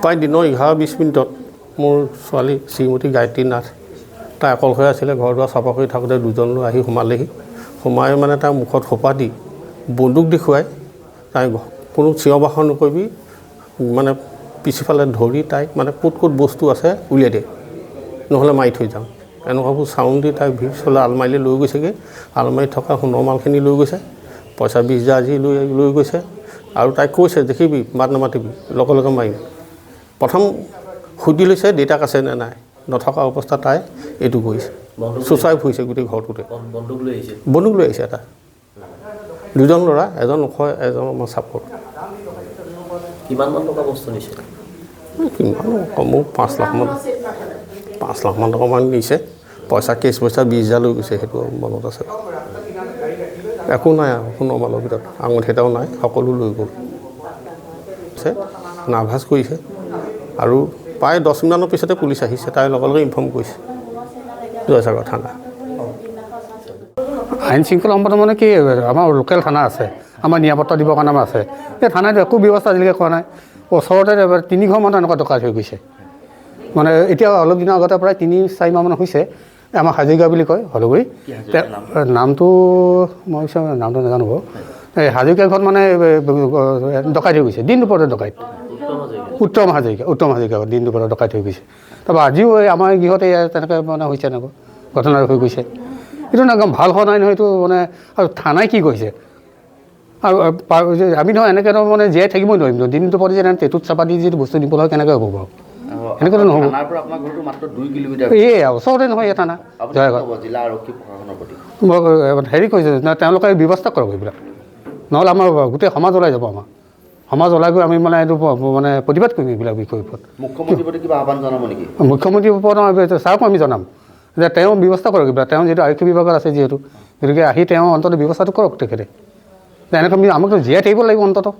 প্ৰায় দিনৰ 11-20 মিনিটত মোৰ ছোৱালী শ্ৰীমতী গায়ত্ৰী নাথ তাই অকলশৰে আছিলে ঘৰ দুৱাৰ চাফা কৰি থাকোঁতে দুজন লৈ আহি সোমালেহি সোমাই মানে তাই মুখত সোপা দি বন্দুক দেখুৱাই তাই কোনো চিঞৰ বাখৰ নকৰিবি মানে পিছফালে ধৰি তাইক মানে ক'ত বস্তু আছে উলিয়াই দিয়ে নহ'লে মাৰি থৈ যাম এনেকুৱাবোৰ চাউণ্ড দি তাইক ভিতৰলৈ আলমাৰীলৈ লৈ গৈছেগৈ আলমাৰীত থকা সোণৰ মালখিনি লৈ গৈছে পইচা 20,000 আজি লৈ গৈছে আৰু তাইক কৈছে দেখিবি মাত নামাতিবি লগে লগে মাৰিম প্ৰথম সুধি লৈছে দেউতাক আছে নে নাই নথকা অৱস্থাত তাই এইটো কৰিছে চুচাই ফুৰিছে গোটেই ঘৰটোতে বন্দুক লৈ আহিছে এটা দুজন ল'ৰা এজন ওখ এজন আমাৰ চাপৰ কিমানমান টকা বস্তু নিছে কিমান কমেও 5 লাখমান টকামান নিছে পইচা কেছ পইচা 20,000 লৈ গৈছে সেইটো মনত আছে একো নাই আৰু সোণৰ মালৰ ভিতৰত আঙুঠি এটাও নাই সকলো লৈ গ'ল নাৰ্ভাছ কৰিছে আৰু প্ৰায় 10 মিনিটৰ পিছতে পুলিচ আহিছে তাই লগে লগে ইনফৰ্ম কৰিছে জয়সাগৰ থানা আইন শৃংখলা সম্পৰ্কে মানে কি আমাৰ লোকেল থানা আছে আমাৰ নিৰাপত্তা দিবৰ কাৰণে আমাৰ আছে এই থানাত একো ব্যৱস্থা আজিলৈকে কৰা নাই ওচৰতে 3 ঘৰমান এনেকুৱা ডকাইত হৈ গৈছে মানে এতিয়া অলপ দিনৰ আগতে প্ৰায় 3-4 মাহমান হৈছে আমাৰ হাজৰিকা বুলি কয় হলগুৰি নামটো মই নামটো নাজানো বাৰু এই হাজৰিকা ঘৰত মানে ডকাইত হৈ গৈছে দিন দুপৰতে ডকাইত উত্তম হাজৰিকা দিন দুপৰতে ডকাইত হৈ গৈছে তাৰপৰা আজিও আমাৰ গৃহতে তেনেকৈ মানে হৈছে এনেকুৱা ঘটনা হৈ গৈছে এইটো একদম ভাল হোৱা নাই নহয় এইটো মানে আৰু থানাই কি কৰিছে আৰু আমি নহয় এনেকৈ মানে জীয়াই থাকিবই নোৱাৰিম দিনটো প্ৰতি যেনে টেটুত চাপা দি যিটো বস্তু দিব হয় কেনেকৈ হ'ব বাৰু এনেকৈতো নহ'ব এই ওচৰতে নহয় এই থানা হেৰি কৰিছে তেওঁলোকে ব্যৱস্থা কৰক এইবিলাক নহ'লে আমাৰ গোটেই সমাজ ওলাই যাব আমাৰ সমাজ ওলাই গৈ আমি মানে এইটো মানে প্ৰতিবাদ কৰিম এইবিলাক বিষয়ৰ ওপৰত মুখ্যমন্ত্ৰীৰ ওপৰত ছাৰকো আমি জনাম যে তেওঁ ব্যৱস্থা কৰক এইবিলাক তেওঁ যিহেতু আৰক্ষী বিভাগত আছে যিহেতু গতিকে আহি তেওঁ অন্ততঃ ব্যৱস্থাটো কৰক তেখেতে এনেকৈ আমাকতো জীয়াই থাকিব লাগিব অন্ততঃ